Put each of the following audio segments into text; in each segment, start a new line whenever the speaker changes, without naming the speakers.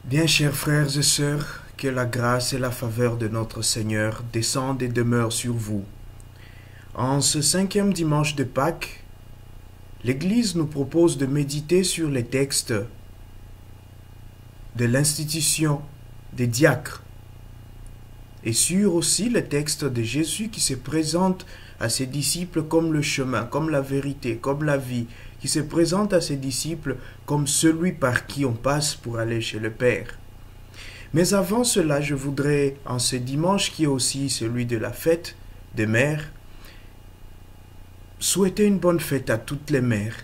Bien, chers frères et sœurs, que la grâce et la faveur de notre Seigneur descendent et demeurent sur vous. En ce 5e dimanche de Pâques, l'Église nous propose de méditer sur les textes de l'institution des diacres et sur aussi le texte de Jésus qui se présente à ses disciples comme le chemin, comme la vérité, comme la vie, qui se présente à ses disciples comme celui par qui on passe pour aller chez le Père. Mais avant cela, je voudrais, en ce dimanche qui est aussi celui de la fête des mères, souhaiter une bonne fête à toutes les mères,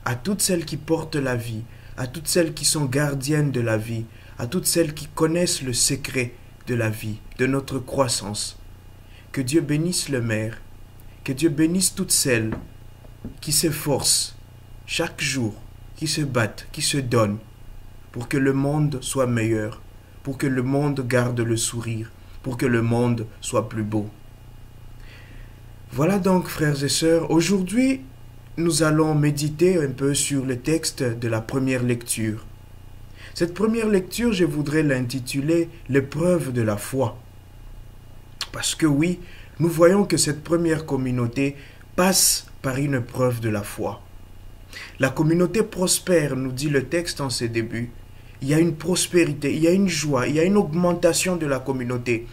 à toutes celles qui portent la vie, à toutes celles qui sont gardiennes de la vie, à toutes celles qui connaissent le secret de la vie, de notre croissance. Que Dieu bénisse les mères, que Dieu bénisse toutes celles qui s'efforcent chaque jour, qui se battent, qui se donnent pour que le monde soit meilleur, pour que le monde garde le sourire, pour que le monde soit plus beau. Voilà donc, frères et sœurs, aujourd'hui, nous allons méditer un peu sur le texte de la première lecture. Cette première lecture, je voudrais l'intituler « L'épreuve de la foi ». Parce que oui, nous voyons que cette première communauté passe par une épreuve de la foi. La communauté prospère, nous dit le texte en ses débuts. Il y a une prospérité, il y a une joie, il y a une augmentation de la communauté.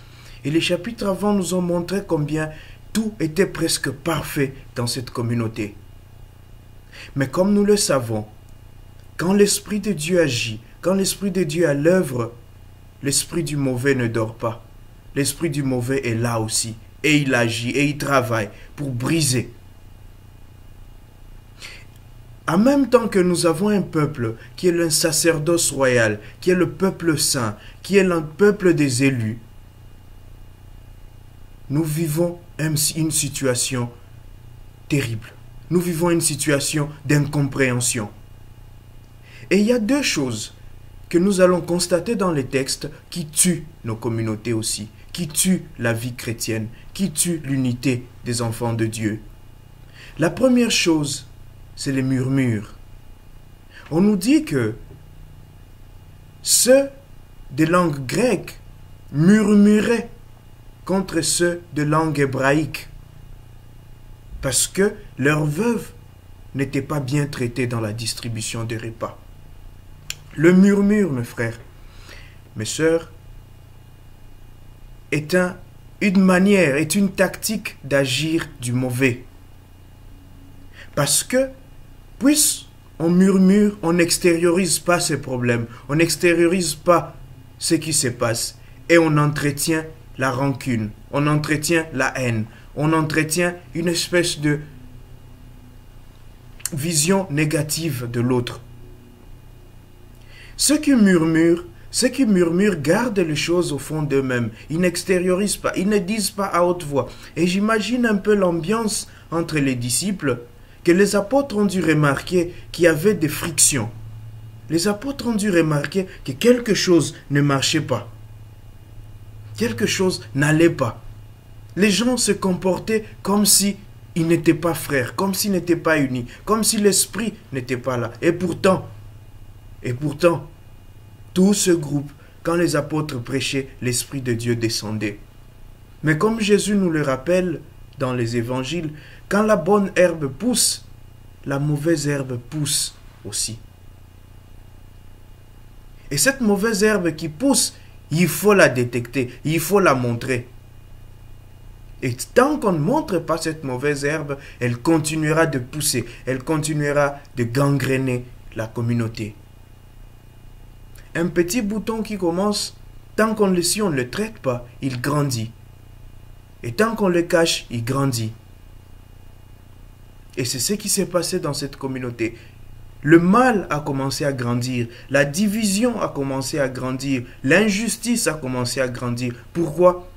Et les chapitres avant nous ont montré combien tout était presque parfait dans cette communauté. Mais comme nous le savons, quand l'Esprit de Dieu agit, quand l'Esprit de Dieu est à l'œuvre, l'Esprit du mauvais ne dort pas. L'Esprit du mauvais est là aussi, et il agit, et il travaille pour briser. En même temps que nous avons un peuple qui est le sacerdoce royal, qui est le peuple saint, qui est le peuple des élus, nous vivons une situation terrible. Nous vivons une situation d'incompréhension. Et il y a deux choses que nous allons constater dans les textes qui tuent nos communautés aussi, qui tuent la vie chrétienne, qui tuent l'unité des enfants de Dieu. La première chose, c'est les murmures. On nous dit que ceux de langue grecque murmuraient contre ceux de langue hébraïque parce que leurs veuves n'étaient pas bien traitées dans la distribution des repas. Le murmure, mes frères, mes sœurs, est une manière, est une tactique d'agir du mauvais. Parce que, puisqu'on murmure, on n'extériorise pas ses problèmes, on n'extériorise pas ce qui se passe, et on entretient la rancune, on entretient la haine, on entretient une espèce de vision négative de l'autre. Ceux qui murmurent gardent les choses au fond d'eux-mêmes. Ils n'extériorisent pas, ils ne disent pas à haute voix. Et j'imagine un peu l'ambiance entre les disciples, que les apôtres ont dû remarquer qu'il y avait des frictions. Les apôtres ont dû remarquer que quelque chose ne marchait pas. Quelque chose n'allait pas. Les gens se comportaient comme si ils n'étaient pas frères, comme s'ils n'étaient pas unis, comme si l'esprit n'était pas là. Et pourtant, tout ce groupe, quand les apôtres prêchaient, l'Esprit de Dieu descendait. Mais comme Jésus nous le rappelle dans les évangiles, quand la bonne herbe pousse, la mauvaise herbe pousse aussi. Et cette mauvaise herbe qui pousse, il faut la détecter, il faut la montrer. Et tant qu'on ne montre pas cette mauvaise herbe, elle continuera de pousser, elle continuera de gangréner la communauté. Un petit bouton qui commence, tant qu'on si on ne le traite pas, il grandit. Et tant qu'on le cache, il grandit. Et c'est ce qui s'est passé dans cette communauté. Le mal a commencé à grandir, la division a commencé à grandir, l'injustice a commencé à grandir. Pourquoi?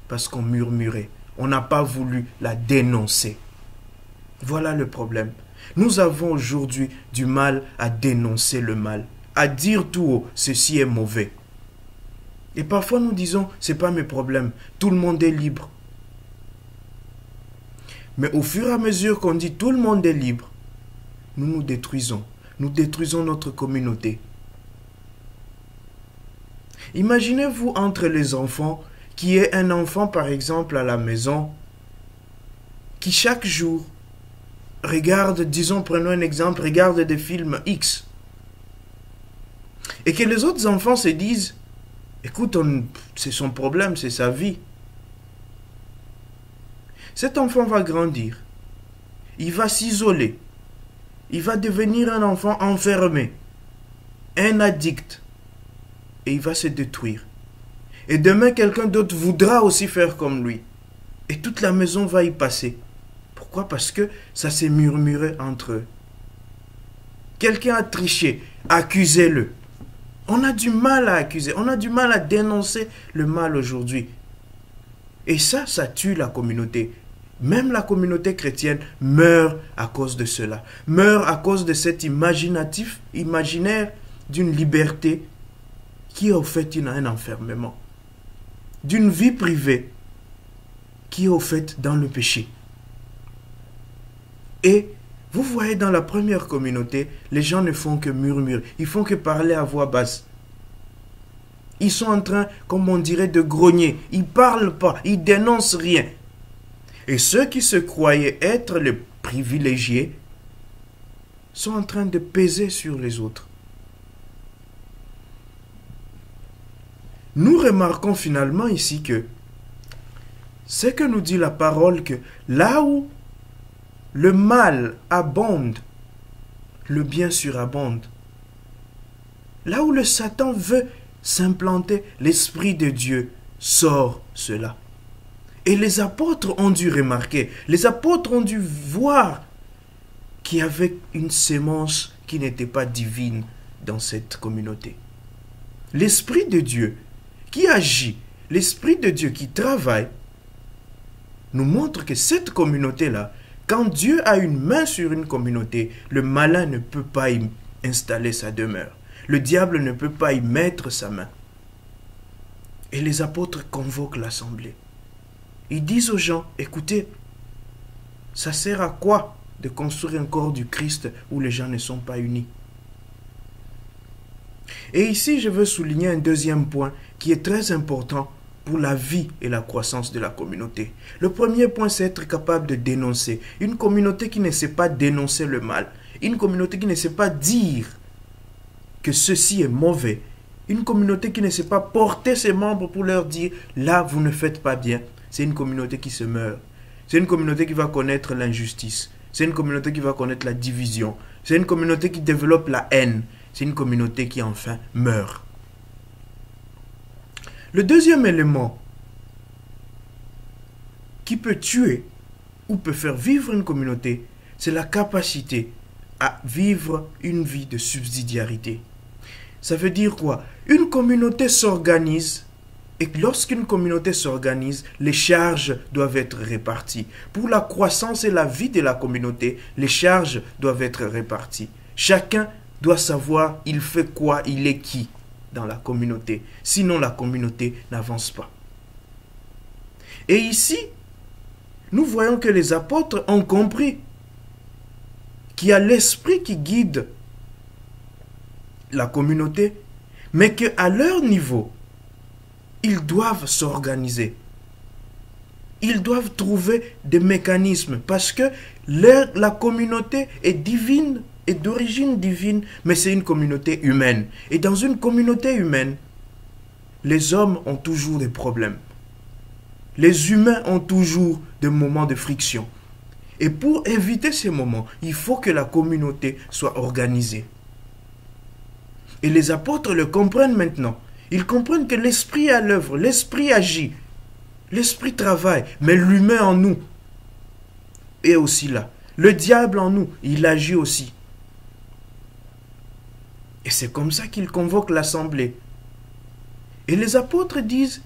Parce qu'on murmurait. On n'a pas voulu la dénoncer. Voilà le problème. Nous avons aujourd'hui du mal à dénoncer le mal, à dire tout haut, ceci est mauvais. Et parfois nous disons, c'est pas mes problèmes, tout le monde est libre. Mais au fur et à mesure qu'on dit tout le monde est libre, nous nous détruisons notre communauté. Imaginez-vous entre les enfants, qui est un enfant par exemple à la maison, qui chaque jour regarde, disons, prenons un exemple, regarde des films X. Et que les autres enfants se disent, écoute, c'est son problème, c'est sa vie. Cet enfant va grandir. Il va s'isoler. Il va devenir un enfant enfermé. Un addict. Et il va se détruire. Et demain, quelqu'un d'autre voudra aussi faire comme lui. Et toute la maison va y passer. Pourquoi? Parce que ça s'est murmuré entre eux. Quelqu'un a triché. Accusez-le. On a du mal à accuser. On a du mal à dénoncer le mal aujourd'hui. Et ça tue la communauté. Même la communauté chrétienne meurt à cause de cela. Meurt à cause de cet imaginaire d'une liberté qui est au fait un enfermement. D'une vie privée qui est au fait dans le péché. Et vous voyez dans la première communauté, les gens ne font que murmurer. Ils font que parler à voix basse. Ils sont en train, comme on dirait, de grogner. Ils ne parlent pas, ils dénoncent rien. Et ceux qui se croyaient être les privilégiés sont en train de peser sur les autres. Nous remarquons finalement ici que c'est que nous dit la parole que là où le mal abonde, le bien surabonde. Là où le Satan veut s'implanter, l'Esprit de Dieu sort cela. Et les apôtres ont dû remarquer, les apôtres ont dû voir qu'il y avait une sémence qui n'était pas divine dans cette communauté. L'Esprit de Dieu qui agit, l'Esprit de Dieu qui travaille, nous montre que cette communauté-là, quand Dieu a une main sur une communauté, le malin ne peut pas y installer sa demeure. Le diable ne peut pas y mettre sa main. Et les apôtres convoquent l'assemblée. Ils disent aux gens, écoutez, ça sert à quoi de construire un corps du Christ où les gens ne sont pas unis? Et ici, je veux souligner un deuxième point qui est très important pour la vie et la croissance de la communauté. Le premier point, c'est être capable de dénoncer. Une communauté qui ne sait pas dénoncer le mal, une communauté qui ne sait pas dire que ceci est mauvais, une communauté qui ne sait pas porter ses membres pour leur dire, là, vous ne faites pas bien, c'est une communauté qui se meurt. C'est une communauté qui va connaître l'injustice. C'est une communauté qui va connaître la division. C'est une communauté qui développe la haine. C'est une communauté qui enfin meurt. Le deuxième élément qui peut tuer ou peut faire vivre une communauté, c'est la capacité à vivre une vie de subsidiarité. Ça veut dire quoi? Une communauté s'organise et lorsqu'une communauté s'organise, les charges doivent être réparties. Pour la croissance et la vie de la communauté, les charges doivent être réparties. Chacun doit savoir il fait quoi, il est qui dans la communauté. Sinon, la communauté n'avance pas. Et ici, nous voyons que les apôtres ont compris qu'il y a l'esprit qui guide la communauté, mais qu'à leur niveau, ils doivent s'organiser. Ils doivent trouver des mécanismes parce que la communauté est divine, est d'origine divine, mais c'est une communauté humaine. Et dans une communauté humaine, les hommes ont toujours des problèmes. Les humains ont toujours des moments de friction. Et pour éviter ces moments, il faut que la communauté soit organisée. Et les apôtres le comprennent maintenant. Ils comprennent que l'esprit est à l'œuvre, l'esprit agit, l'esprit travaille, mais l'humain en nous est aussi là. Le diable en nous, il agit aussi. Et c'est comme ça qu'ils convoquent l'assemblée. Et les apôtres disent,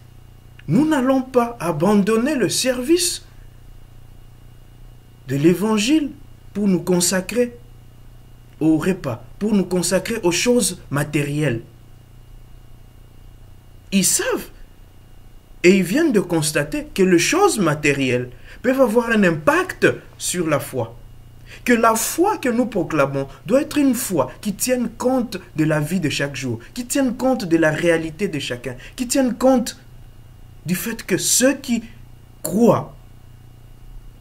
nous n'allons pas abandonner le service de l'évangile pour nous consacrer au repas, pour nous consacrer aux choses matérielles. Ils savent et ils viennent de constater que les choses matérielles peuvent avoir un impact sur la foi. Que la foi que nous proclamons doit être une foi qui tienne compte de la vie de chaque jour, qui tienne compte de la réalité de chacun, qui tienne compte du fait que ceux qui croient,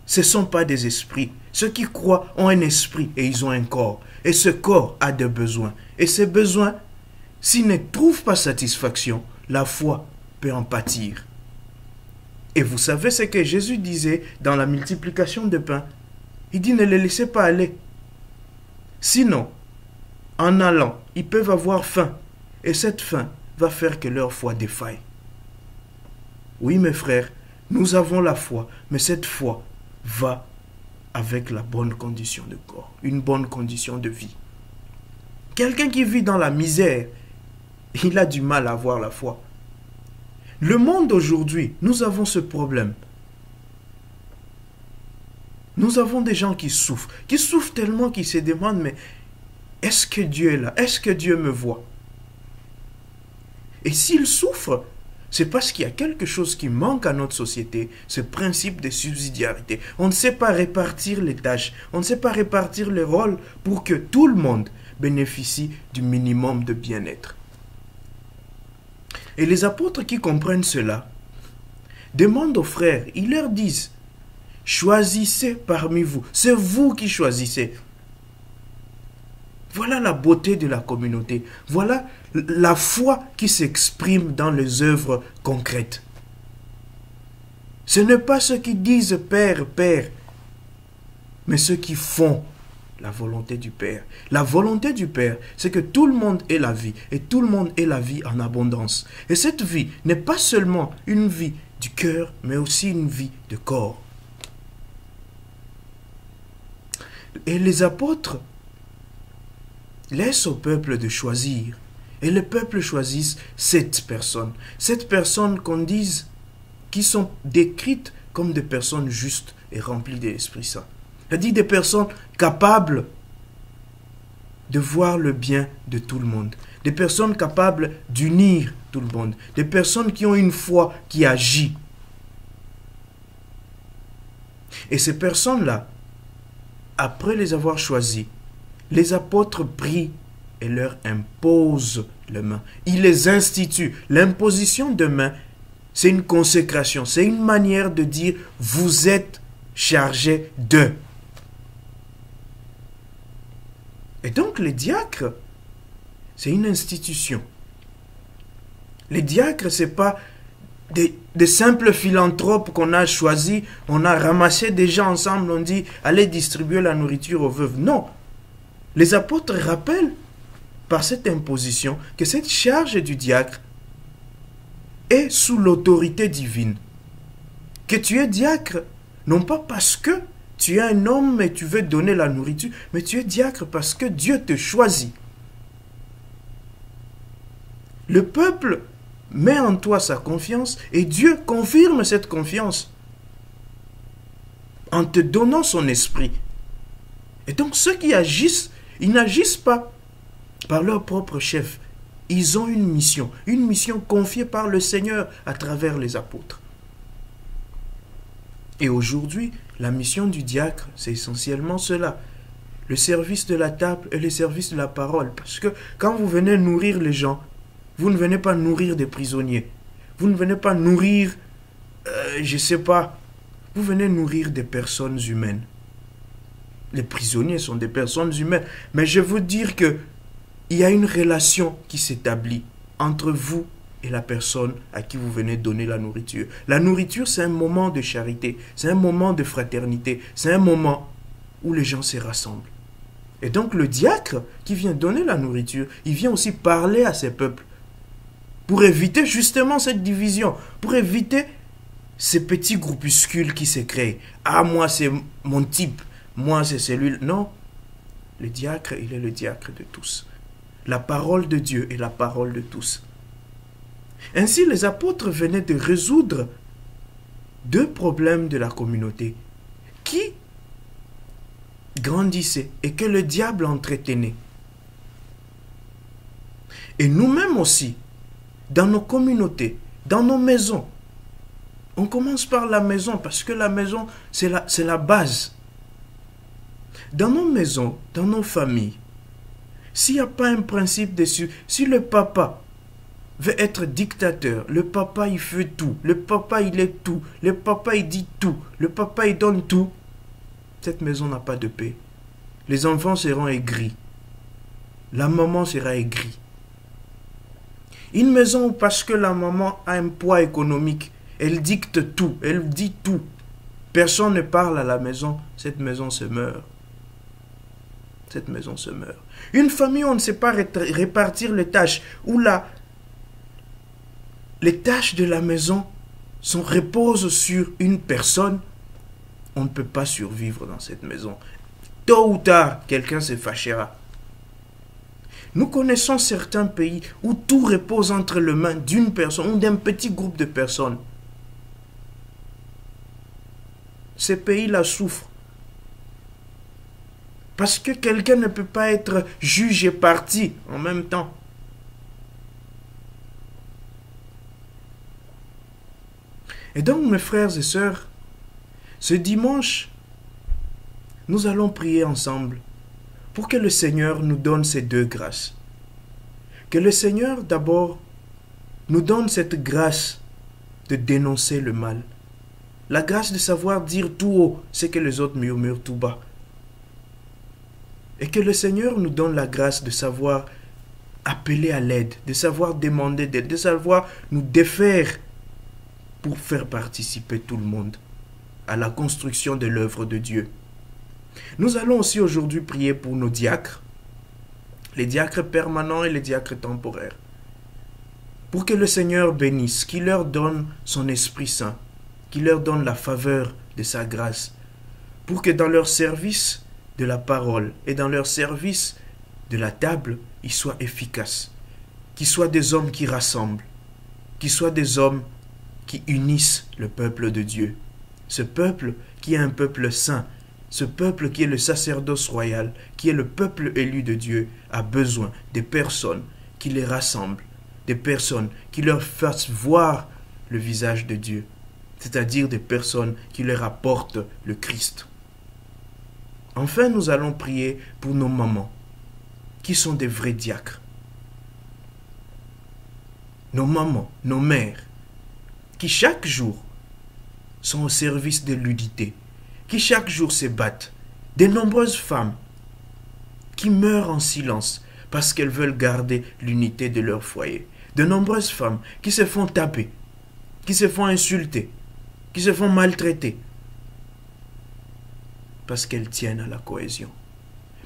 ce ne sont pas des esprits. Ceux qui croient ont un esprit et ils ont un corps. Et ce corps a des besoins. Et ces besoins, s'ils ne trouvent pas satisfaction, la foi peut en pâtir. Et vous savez ce que Jésus disait dans la multiplication de pain. Il dit ne les laissez pas aller. Sinon, en allant, ils peuvent avoir faim. Et cette faim va faire que leur foi défaille. Oui, mes frères, nous avons la foi, mais cette foi va avec la bonne condition de corps, une bonne condition de vie. Quelqu'un qui vit dans la misère, il a du mal à avoir la foi. Le monde aujourd'hui, nous avons ce problème. Nous avons des gens qui souffrent tellement qu'ils se demandent, mais est-ce que Dieu est là? Est-ce que Dieu me voit? Et s'ils souffrent, c'est parce qu'il y a quelque chose qui manque à notre société, ce principe de subsidiarité. On ne sait pas répartir les tâches, on ne sait pas répartir les rôles pour que tout le monde bénéficie du minimum de bien-être. Et les apôtres qui comprennent cela demandent aux frères, ils leur disent, choisissez parmi vous, c'est vous qui choisissez. Voilà la beauté de la communauté. Voilà la foi qui s'exprime dans les œuvres concrètes. Ce n'est pas ceux qui disent Père, Père, mais ceux qui font la volonté du Père. La volonté du Père, c'est que tout le monde ait la vie, et tout le monde ait la vie en abondance. Et cette vie n'est pas seulement une vie du cœur, mais aussi une vie de corps. Et les apôtres laisse au peuple de choisir. Et le peuple choisit 7 personnes. 7 personnes qu'on dise qui sont décrites comme des personnes justes et remplies de l'Esprit Saint. C'est-à-dire des personnes capables de voir le bien de tout le monde. Des personnes capables d'unir tout le monde. Des personnes qui ont une foi qui agit. Et ces personnes-là, après les avoir choisies, les apôtres prient et leur imposent les mains. Ils les instituent. L'imposition de mains, c'est une consécration. C'est une manière de dire « vous êtes chargés de ». Et donc les diacres, c'est une institution. Les diacres, ce n'est pas des simples philanthropes qu'on a choisis. On a ramassé des gens ensemble, on dit « allez distribuer la nourriture aux veuves ». Non. Les apôtres rappellent par cette imposition que cette charge du diacre est sous l'autorité divine. Que tu es diacre, non pas parce que tu es un homme et tu veux donner la nourriture, mais tu es diacre parce que Dieu te choisit. Le peuple met en toi sa confiance et Dieu confirme cette confiance en te donnant son esprit. Et donc ceux qui agissent, ils n'agissent pas par leur propre chef. Ils ont une mission confiée par le Seigneur à travers les apôtres. Et aujourd'hui, la mission du diacre, c'est essentiellement cela. Le service de la table et le service de la parole. Parce que quand vous venez nourrir les gens, vous ne venez pas nourrir des prisonniers. Vous ne venez pas nourrir, je ne sais pas, vous venez nourrir des personnes humaines. Les prisonniers sont des personnes humaines. Mais je veux dire qu'il y a une relation qui s'établit entre vous et la personne à qui vous venez donner la nourriture. La nourriture, c'est un moment de charité, c'est un moment de fraternité, c'est un moment où les gens se rassemblent. Et donc le diacre qui vient donner la nourriture, il vient aussi parler à ses peuples pour éviter justement cette division, pour éviter ces petits groupuscules qui se créent. Ah, moi c'est mon type. Moi, c'est celui-là. Non, le diacre, il est le diacre de tous. La parole de Dieu est la parole de tous. Ainsi, les apôtres venaient de résoudre 2 problèmes de la communauté qui grandissaient et que le diable entretenait. Et nous-mêmes aussi, dans nos communautés, dans nos maisons, on commence par la maison parce que la maison, c'est la base. dans nos maisons, dans nos familles, s'il n'y a pas un principe dessus, si le papa veut être dictateur, le papa il fait tout, le papa il est tout, le papa il dit tout, le papa il donne tout, cette maison n'a pas de paix. Les enfants seront aigris. La maman sera aigrie. Une maison où parce que la maman a un poids économique, elle dicte tout, elle dit tout. Personne ne parle à la maison, cette maison se meurt. Cette maison se meurt. Une famille où on ne sait pas répartir les tâches, où les tâches de la maison reposent sur une personne, on ne peut pas survivre dans cette maison. Tôt ou tard, quelqu'un se fâchera. Nous connaissons certains pays où tout repose entre les mains d'une personne ou d'un petit groupe de personnes. Ces pays-là souffrent. Parce que quelqu'un ne peut pas être juge et partie en même temps. Et donc, mes frères et sœurs, ce dimanche, nous allons prier ensemble pour que le Seigneur nous donne ces deux grâces. Que le Seigneur, d'abord, nous donne cette grâce de dénoncer le mal. La grâce de savoir dire tout haut ce que les autres murmurent tout bas. Et que le Seigneur nous donne la grâce de savoir appeler à l'aide, de savoir demander d'aide, de savoir nous défaire pour faire participer tout le monde à la construction de l'œuvre de Dieu. Nous allons aussi aujourd'hui prier pour nos diacres, les diacres permanents et les diacres temporaires, pour que le Seigneur bénisse, qu'il leur donne son Esprit Saint, qu'il leur donne la faveur de sa grâce, pour que dans leur service de la parole et dans leur service de la table, ils soient efficaces, qu'ils soient des hommes qui rassemblent, qu'ils soient des hommes qui unissent le peuple de Dieu. Ce peuple qui est un peuple saint, ce peuple qui est le sacerdoce royal, qui est le peuple élu de Dieu, a besoin des personnes qui les rassemblent, des personnes qui leur fassent voir le visage de Dieu, c'est-à-dire des personnes qui leur apportent le Christ. Enfin, nous allons prier pour nos mamans, qui sont des vrais diacres. Nos mamans, nos mères, qui chaque jour sont au service de l'unité, qui chaque jour se battent. De nombreuses femmes qui meurent en silence parce qu'elles veulent garder l'unité de leur foyer. De nombreuses femmes qui se font taper, qui se font insulter, qui se font maltraiter parce qu'elles tiennent à la cohésion.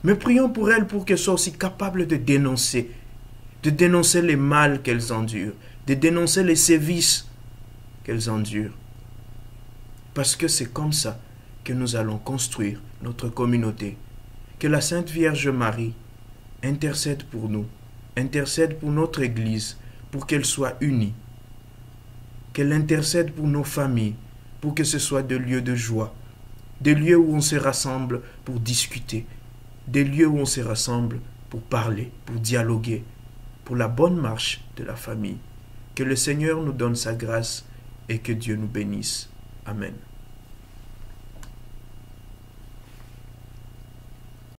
Mais prions pour elles pour qu'elles soient aussi capables de dénoncer les mal qu'elles endurent, de dénoncer les sévices qu'elles endurent. Parce que c'est comme ça que nous allons construire notre communauté. Que la Sainte Vierge Marie intercède pour nous, intercède pour notre Église, pour qu'elle soit unie. Qu'elle intercède pour nos familles, pour que ce soit des lieux de joie, des lieux où on se rassemble pour discuter, des lieux où on se rassemble pour parler, pour dialoguer, pour la bonne marche de la famille. Que le Seigneur nous donne sa grâce et que Dieu nous bénisse. Amen.